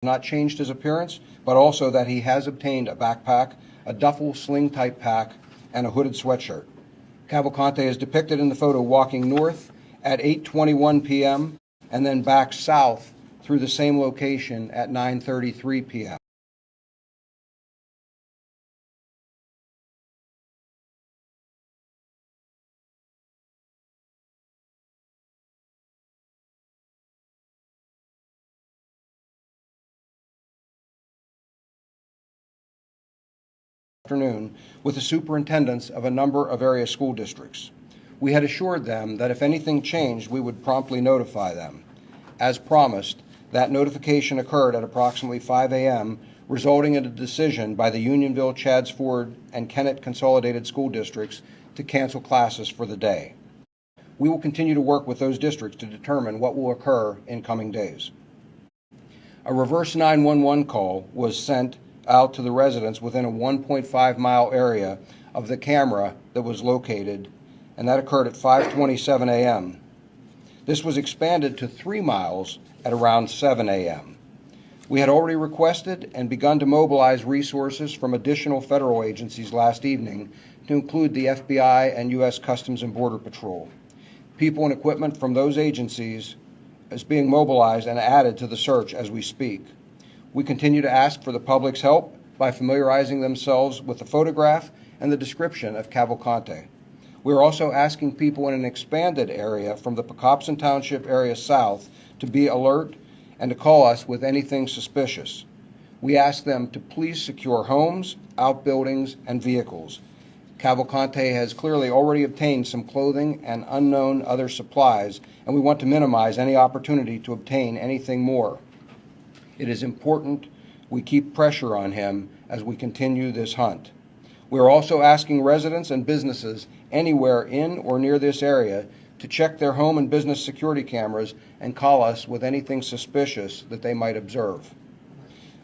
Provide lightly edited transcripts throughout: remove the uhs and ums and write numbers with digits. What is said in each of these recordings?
not changed his appearance, but also that he has obtained a backpack, a duffel sling type pack, and a hooded sweatshirt. Cavalcante is depicted in the photo walking north at 8:21 p.m. and then back south through the same location at 9:33 p.m. Afternoon with the superintendents of a number of area school districts. We had assured them that if anything changed, we would promptly notify them. As promised, that notification occurred at approximately 5 a.m., resulting in a decision by the Unionville, Chadds Ford, and Kennett Consolidated School Districts to cancel classes for the day. We will continue to work with those districts to determine what will occur in coming days. A reverse 911 call was sent out to the residents within a 1.5-mile area of the camera that was located, and that occurred at 5:27 a.m. This was expanded to 3 miles at around 7 a.m. We had already requested and begun to mobilize resources from additional federal agencies last evening to include the FBI and U.S. Customs and Border Patrol. People and equipment from those agencies is being mobilized and added to the search as we speak. We continue to ask for the public's help by familiarizing themselves with the photograph and the description of Cavalcante. We are also asking people in an expanded area from the Pocopson Township area south to be alert and to call us with anything suspicious. We ask them to please secure homes, outbuildings, and vehicles. Cavalcante has clearly already obtained some clothing and unknown other supplies, and we want to minimize any opportunity to obtain anything more. It is important we keep pressure on him as we continue this hunt. We are also asking residents and businesses anywhere in or near this area to check their home and business security cameras and call us with anything suspicious that they might observe.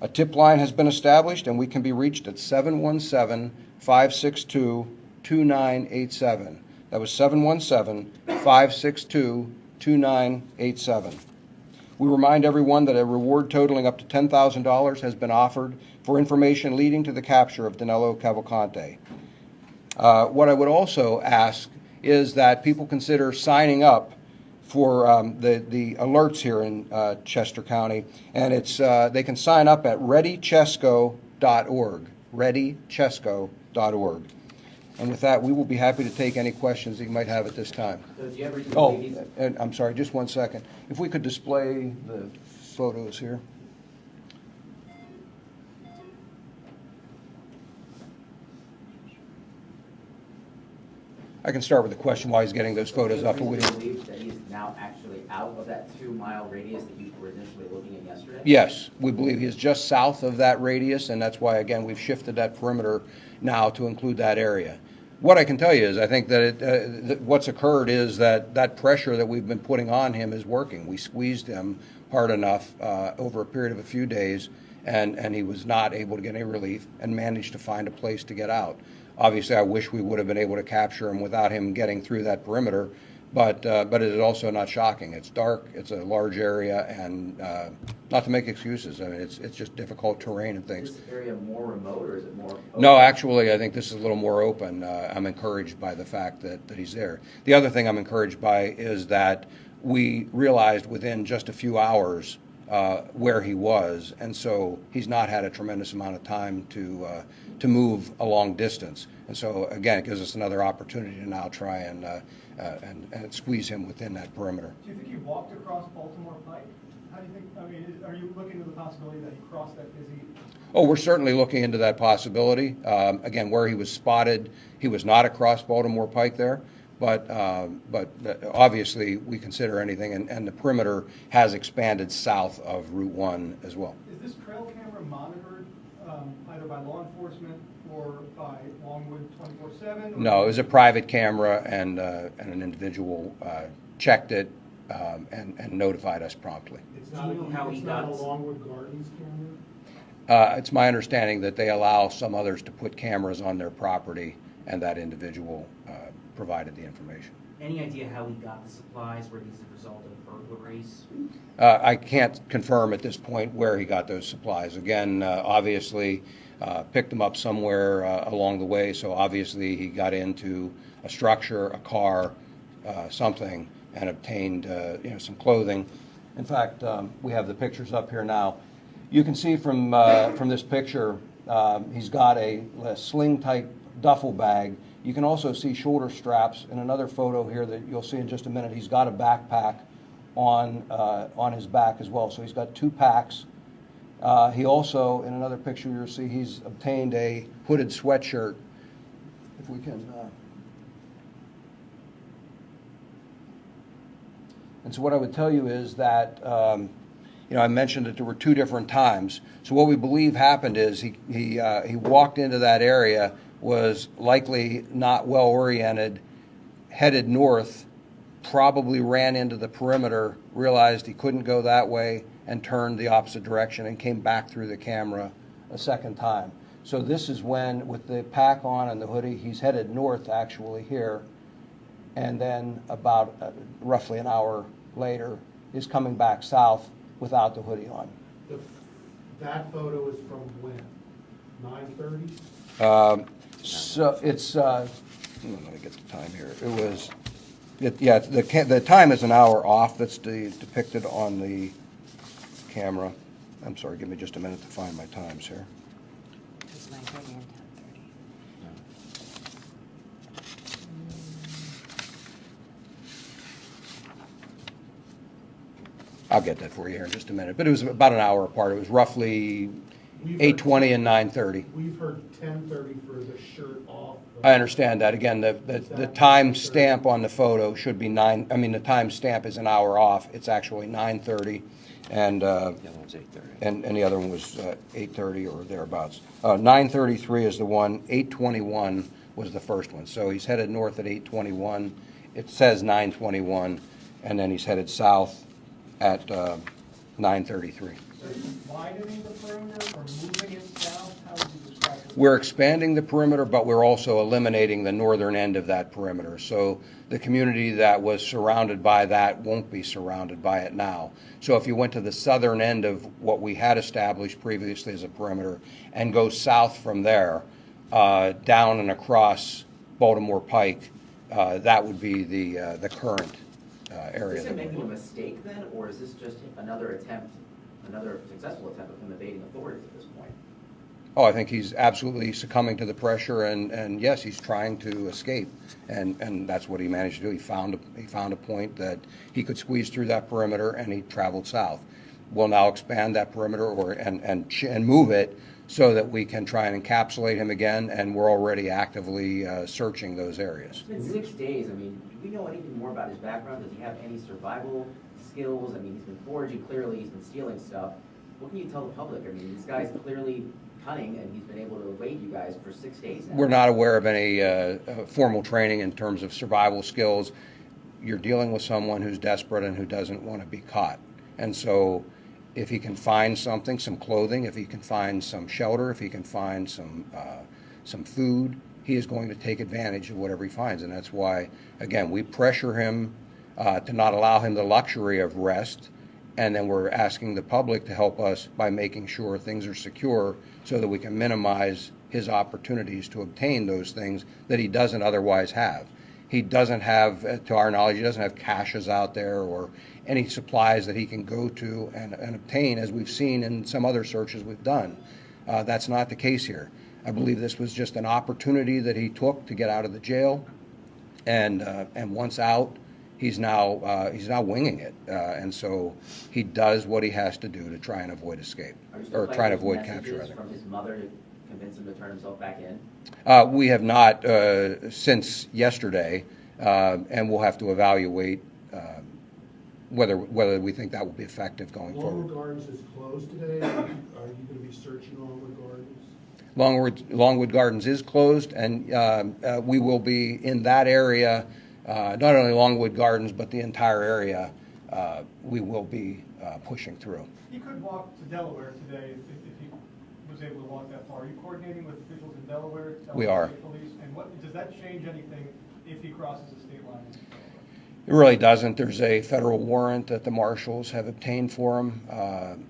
A tip line has been established and we can be reached at 717-562-2987. That was 717-562-2987. We remind everyone that a reward totaling up to $10,000 has been offered for information leading to the capture of Danelo Cavalcante. What I would also ask is that people consider signing up for the alerts here in Chester County, and it's they can sign up at readychesco.org, readychesco.org. And with that, we will be happy to take any questions that you might have at this time. So do you ever and I'm sorry, just 1 second. If we could display the photos here. I can start with the question why he's getting those photos up. Do you believe that he's now actually out of that 2-mile radius that you were initially looking at yesterday? Yes, we believe he is just south of that radius, and that's why, again, we've shifted that perimeter now to include that area. What I can tell you is I think that what's occurred is that pressure that we've been putting on him is working. We squeezed him hard enough over a period of a few days, and he was not able to get any relief and managed to find a place to get out. Obviously, I wish we would have been able to capture him without him getting through that perimeter, but it is also not shocking. It's dark, it's a large area, and not to make excuses. I mean, it's just difficult terrain and things. Is this area more remote, or is it more open? No, actually, I think this is a little more open. I'm encouraged by the fact that he's there. The other thing I'm encouraged by is that we realized within just a few hours where he was, and so he's not had a tremendous amount of time to move a long distance. And so again, it gives us another opportunity to now try and squeeze him within that perimeter. Do you think he walked across Baltimore Pike? How do you think? I mean, are you looking at the possibility that he crossed that busy? Oh, we're certainly looking into that possibility. Again, where he was spotted, he was not across Baltimore Pike there. But obviously, we consider anything, and the perimeter has expanded south of Route 1 as well. Is this trail camera monitored either by law enforcement or by Longwood 24/7? No, it was a private camera, and an individual checked it and notified us promptly. It's not a Longwood Gardens camera? It's my understanding that they allow some others to put cameras on their property, and that individual provided the information. Any idea how he got the supplies? Were these a result of burglaries? I can't confirm at this point where he got those supplies. Again, obviously, picked them up somewhere along the way, so obviously he got into a structure, a car, something, and obtained some clothing. In fact, we have the pictures up here now. You can see from this picture, he's got a sling-type duffel bag. You can also see shoulder straps in another photo here that you'll see in just a minute. He's got a backpack on his back as well. So he's got 2 packs. He also, in another picture you'll see, he's obtained a hooded sweatshirt. If we can. And so what I would tell you is that, I mentioned that there were 2 different times. So what we believe happened is he walked into that area, was likely not well oriented, headed north, probably ran into the perimeter, realized he couldn't go that way, and turned the opposite direction and came back through the camera a second time. So this is when, with the pack on and the hoodie, he's headed north actually here, and then about roughly an hour later is coming back south without the hoodie on. That photo is from when? 9:30? So it's, let me get the time here. It was, the time is an hour off. That's depicted on the camera. I'm sorry, give me just a minute to find my times here. It's 9:30 and 10:30. I'll get that for you here in just a minute. But it was about an hour apart. It was roughly 8:20 and 9:30. We've heard 10:30 for the shirt off. I understand that. Again, the time stamp on the photo should be the time stamp is an hour off. It's actually 9:30, and The other one's 8:30. and the other one was 8:30 or thereabouts. 9:33 is the one. 8:21 was the first one. So he's headed north at 8:21. It says 9:21, and then he's headed south at 9:33. So are you widening the perimeter or moving it south? How would you describe it? We're expanding the perimeter, but we're also eliminating the northern end of that perimeter. So the community that was surrounded by that won't be surrounded by it now. So if you went to the southern end of what we had established previously as a perimeter and go south from there, down and across Baltimore Pike, that would be the current area. Is that it we're- making a mistake then, or is this just another successful attempt of him evading authorities at this point? Oh, I think he's absolutely succumbing to the pressure, and yes, he's trying to escape, and that's what he managed to do. He found a point that he could squeeze through that perimeter, and he traveled south. We'll now expand that perimeter and move it so that we can try and encapsulate him again, and we're already actively searching those areas. It's been 6 days. I mean, do we know anything more about his background? Does he have any survival skills? I mean, he's been foraging, clearly he's been stealing stuff. What can you tell the public? I mean, this guy's clearly cunning, and he's been able to evade you guys for 6 days now. We're not aware of any formal training in terms of survival skills. You're dealing with someone who's desperate and who doesn't want to be caught. And so if he can find something, some clothing, if he can find some shelter, if he can find some food, he is going to take advantage of whatever he finds. And that's why, again, we pressure him to not allow him the luxury of rest. And then we're asking the public to help us by making sure things are secure so that we can minimize his opportunities to obtain those things that he doesn't otherwise have. He doesn't have, to our knowledge, he doesn't have caches out there or any supplies that he can go to and obtain, as we've seen in some other searches we've done. That's not the case here. I believe this was just an opportunity that he took to get out of the jail, and once out, he's now winging it, and so he does what he has to do to try and avoid escape, or try and avoid capture, rather. From his mother to convince him to turn himself back in? We have not since yesterday, and we'll have to evaluate whether we think that will be effective going forward. Longwood Gardens is closed today. Are you going to be searching Longwood Gardens? Longwood Gardens is closed, and we will be in that area, not only Longwood Gardens, but the entire area, we will be pushing through. He could walk to Delaware today if he was able to walk that far. Are you coordinating with officials in Delaware? We are. Police? And does that change anything if he crosses the state line? It really doesn't. There's a federal warrant that the marshals have obtained for him.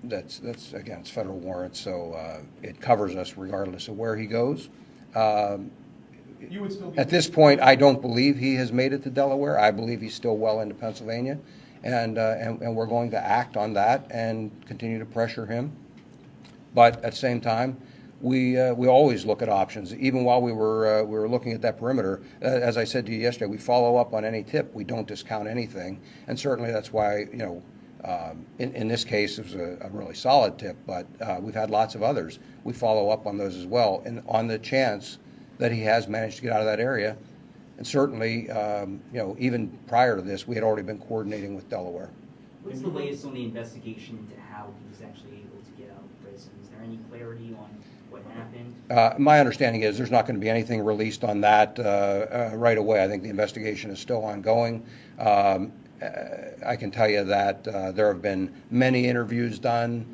That's again, it's federal warrant, so it covers us regardless of where he goes. You would still be. At this point, I don't believe he has made it to Delaware. I believe he's still well into Pennsylvania, and we're going to act on that and continue to pressure him. But at the same time, we always look at options. Even while we were looking at that perimeter, as I said to you yesterday, we follow up on any tip. We don't discount anything, and certainly that's why in this case it was a really solid tip. But we've had lots of others. We follow up on those as well, and on the chance that he has managed to get out of that area, and certainly even prior to this, we had already been coordinating with Delaware. What's the latest on the investigation into how he was actually able to get out of prison? Is there any clarity on what happened? My understanding is there's not going to be anything released on that right away. I think the investigation is still ongoing. I can tell you that there have been many interviews done,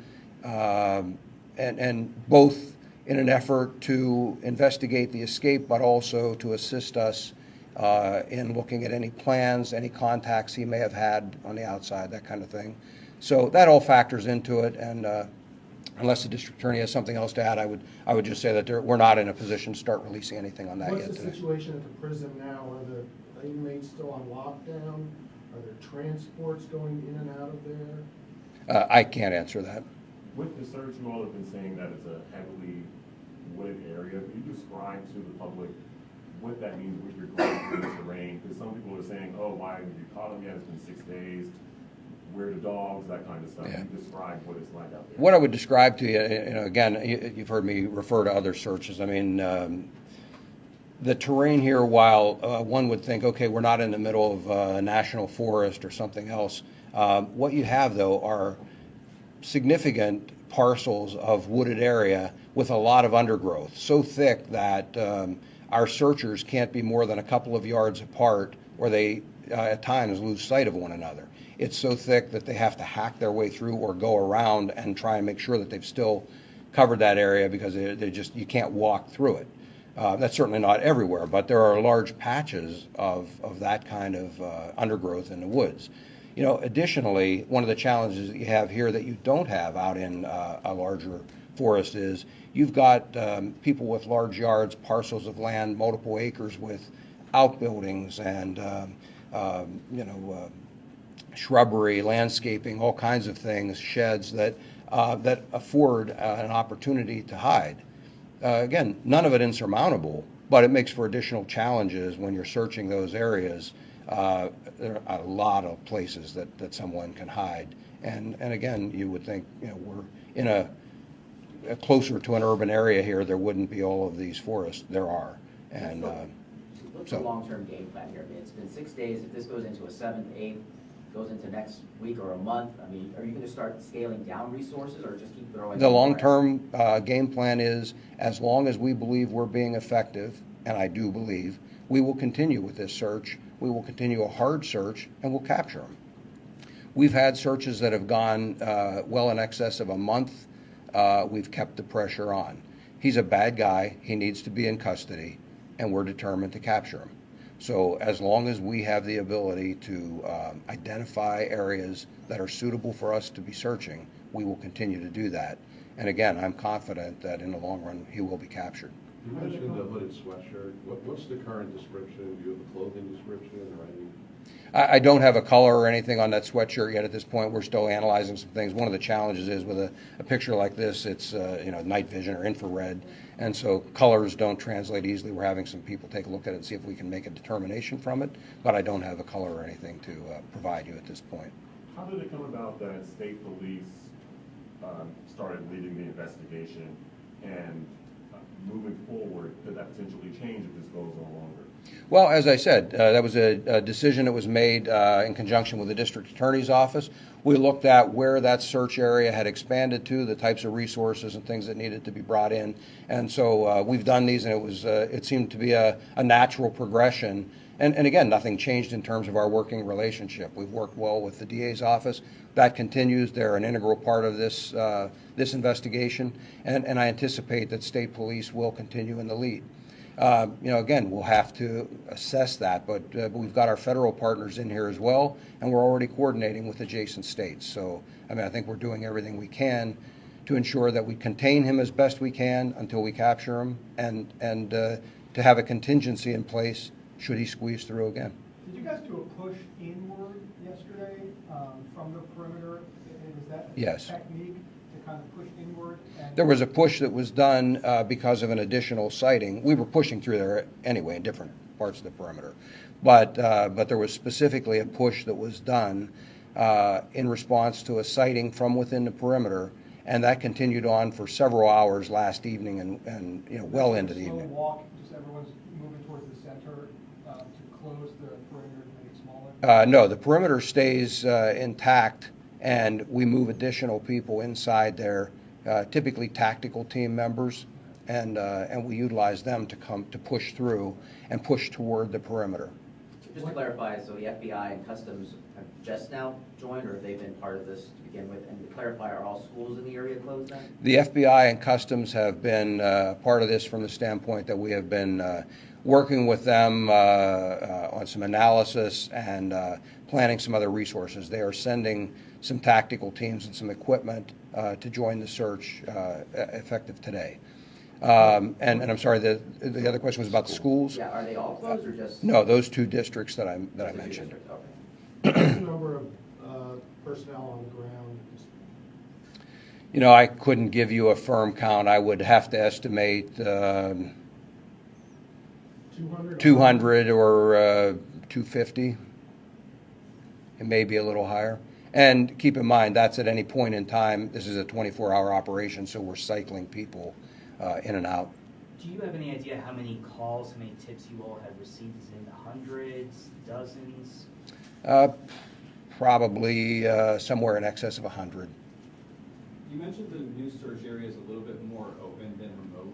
and both in an effort to investigate the escape, but also to assist us in looking at any plans, any contacts he may have had on the outside, that kind of thing. So that all factors into it, and unless the district attorney has something else to add, I would just say that we're not in a position to start releasing anything on that What's yet the today. situation at the prison now? Are the inmates still on lockdown? Are there transports going in and out of there? I can't answer that. With the search, you all have been saying that it's a heavily wooded area. Can you describe to the public what that means with regard to the terrain? Because some people are saying, oh, why haven't you caught them yet? It's been 6 days. Where are the dogs? That kind of stuff. Yeah. Can you describe what it's like out there? What I would describe to you, again, you've heard me refer to other searches. I mean, the terrain here, while one would think, okay, we're not in the middle of a national forest or something else, what you have, though, are significant parcels of wooded area with a lot of undergrowth, so thick that our searchers can't be more than a couple of yards apart, or they at times lose sight of one another. It's so thick that they have to hack their way through or go around and try and make sure that they've still covered that area, because you can't walk through it. That's certainly not everywhere, but there are large patches of that kind of undergrowth in the woods. Additionally, one of the challenges that you have here that you don't have out in a larger forest is you've got people with large yards, parcels of land, multiple acres with outbuildings and shrubbery, landscaping, all kinds of things, sheds that afford an opportunity to hide. Again, none of it insurmountable, but it makes for additional challenges when you're searching those areas. There are a lot of places that someone can hide, and again, you would think we're in a closer to an urban area here. There wouldn't be all of these forests. There are, and What's the long-term game plan here? I mean, it's been 6 days. If this goes into a 7th, 8th, goes into next week or a month, I mean, are you going to start scaling down resources or just keep throwing? the long-term game plan is, as long as we believe we're being effective, and I do believe, we will continue with this search. We will continue a hard search, and we'll capture them. We've had searches that have gone well in excess of a month. We've kept the pressure on. He's a bad guy. He needs to be in custody, and we're determined to capture him. So as long as we have the ability to identify areas that are suitable for us to be searching, we will continue to do that. And again, I'm confident that in the long run, he will be captured. You mentioned the hooded sweatshirt. What's the current description? Do you have a clothing description or any? I don't have a color or anything on that sweatshirt yet at this point. We're still analyzing some things. One of the challenges is with a picture like this, it's night vision or infrared, and so colors don't translate easily. We're having some people take a look at it and see if we can make a determination from it, but I don't have a color or anything to provide you at this point. How did it come about that state police started leading the investigation, and moving forward, could that potentially change if this goes on longer? Well, as I said, that was a decision that was made in conjunction with the district attorney's office. We looked at where that search area had expanded to, the types of resources and things that needed to be brought in, and so we've done these, and it seemed to be a natural progression. And again, nothing changed in terms of our working relationship. We've worked well with the DA's office. That continues. They're an integral part of this investigation, and I anticipate that state police will continue in the lead. Again, we'll have to assess that, but we've got our federal partners in here as well, and we're already coordinating with adjacent states. So, I think we're doing everything we can to ensure that we contain him as best we can until we capture him, and to have a contingency in place should he squeeze through again. Did you guys do a push inward yesterday from the perimeter? Is that Yes. a technique to kind of push inward? There was a push that was done because of an additional sighting. We were pushing through there anyway in different parts of the perimeter. But there was specifically a push that was done in response to a sighting from within the perimeter, and that continued on for several hours last evening and well into the Slow evening. walk, just everyone's moving towards the center to close the perimeter to make it smaller? No, the perimeter stays intact, and we move additional people inside there, typically tactical team members, and we utilize them to push through and push toward the perimeter. Just to clarify, so the FBI and Customs have just now joined, or have they been part of this to begin with? And to clarify, are all schools in the area closed then? The FBI and Customs have been part of this from the standpoint that we have been working with them on some analysis and planning some other resources. They are sending some tactical teams and some equipment to join the search effective today. And I'm sorry, the other question was about the schools? Yeah, are they all closed or just? No, those two districts that I just a few mentioned. districts? Okay. What's the number of personnel on the ground? I couldn't give you a firm count. I would have to estimate 200? 200 or 250. It may be a little higher. And keep in mind, that's at any point in time. This is a 24-hour operation, so we're cycling people in and out. Do you have any idea how many calls, how many tips you all have received? Is it in the hundreds, dozens? Probably somewhere in excess of 100. You mentioned the new search area is a little bit more open than remote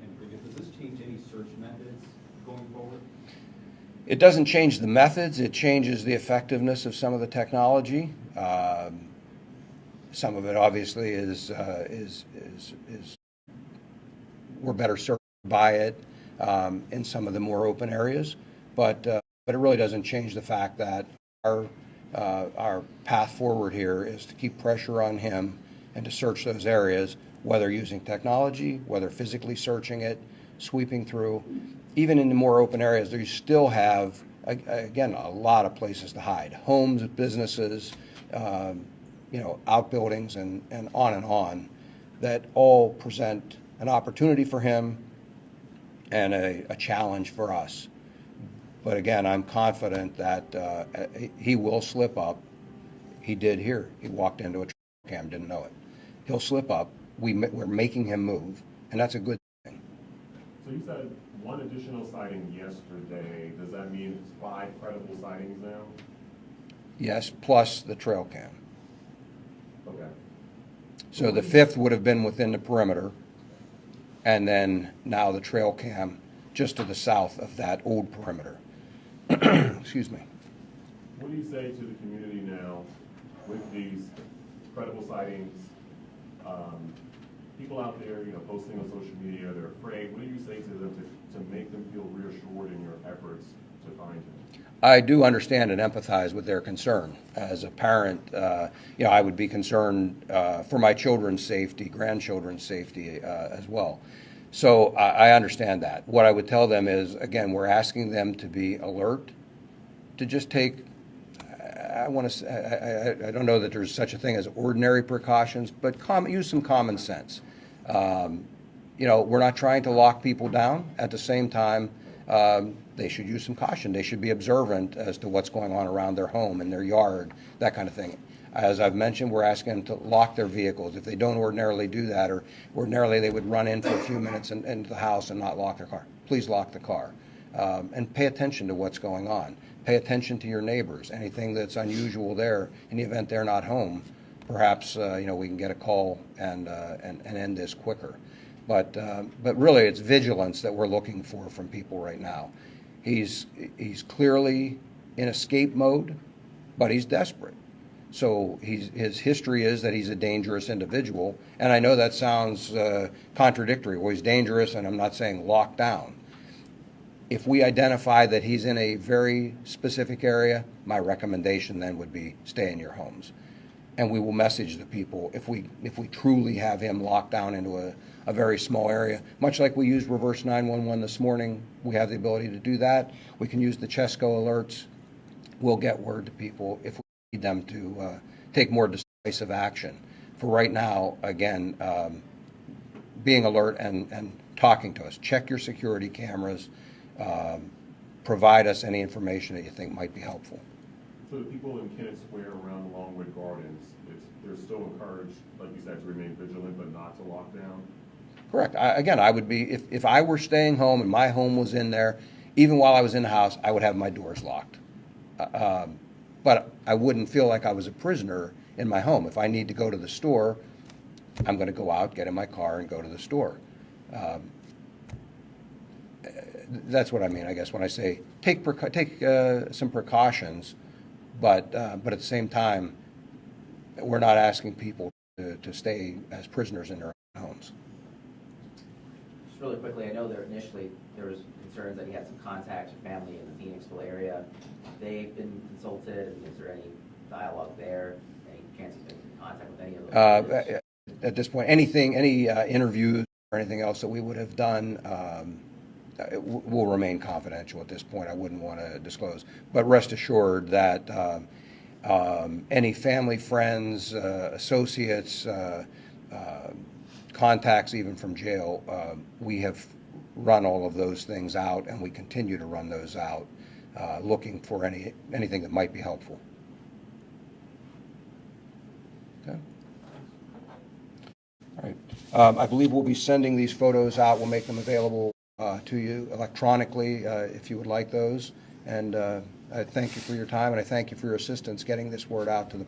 and previous. Does this change any search methods going forward? It doesn't change the methods. It changes the effectiveness of some of the technology. Some of it obviously is we're better served by it in some of the more open areas, but it really doesn't change the fact that our path forward here is to keep pressure on him and to search those areas, whether using technology, whether physically searching it, sweeping through. Even in the more open areas, you still have, again, a lot of places to hide. Homes, businesses, outbuildings, and on, that all present an opportunity for him and a challenge for us. But again, I'm confident that he will slip up. He did here. He walked into a trail cam, didn't know it. He'll slip up. We're making him move, and that's a good thing. So you said one additional sighting yesterday. Does that mean it's 5 credible sightings now? Yes, plus the trail cam. Okay. So the 5th would have been within the perimeter, and then now the trail cam just to the south of that old perimeter. Excuse me. What do you say to the community now with these credible sightings? People out there, posting on social media, they're afraid. What do you say to them to make them feel reassured in your efforts to find him? I do understand and empathize with their concern. As a parent, I would be concerned for my children's safety, grandchildren's safety as well. So I understand that. What I would tell them is, again, we're asking them to be alert, to just take, I don't know that there's such a thing as ordinary precautions, but use some common sense. We're not trying to lock people down. At the same time, they should use some caution. They should be observant as to what's going on around their home and their yard, that kind of thing. As I've mentioned, we're asking them to lock their vehicles. If they don't ordinarily do that, or ordinarily they would run in for a few minutes into the house and not lock their car, please lock the car. And pay attention to what's going on. Pay attention to your neighbors. Anything that's unusual there, in the event they're not home, perhaps we can get a call and end this quicker. But really, it's vigilance that we're looking for from people right now. He's clearly in escape mode, but he's desperate. So his history is that he's a dangerous individual, and I know that sounds contradictory. Well, he's dangerous, and I'm not saying locked down. If we identify that he's in a very specific area, my recommendation then would be stay in your homes. And we will message the people if we truly have him locked down into a very small area. Much like we used reverse 911 this morning, we have the ability to do that. We can use the Chesco alerts. We'll get word to people if we need them to take more decisive action. For right now, again, being alert and talking to us. Check your security cameras. Provide us any information that you think might be helpful. So the people in Kennett Square around Longwood Gardens, they're still encouraged, like you said, to remain vigilant but not to lock down? Correct. Again, I would be, if I were staying home and my home was in there, even while I was in the house, I would have my doors locked. But I wouldn't feel like I was a prisoner in my home. If I need to go to the store, I'm going to go out, get in my car, and go to the store. That's what I mean, I guess, when I say take some precautions, but at the same time, we're not asking people to stay as prisoners in their own homes. Just really quickly, I know that initially there was concerns that he had some contacts with family in the Phoenixville area. They've been consulted, and is there any dialogue there? Any chance he's been in contact with any of those? At this point, any interviews or anything else that we would have done will remain confidential at this point. I wouldn't want to disclose. But rest assured that any family, friends, associates, contacts even from jail, we have run all of those things out, and we continue to run those out, looking for anything that might be helpful. Okay. All right. I believe we'll be sending these photos out. We'll make them available to you electronically if you would like those. And I thank you for your time, and I thank you for your assistance getting this word out to the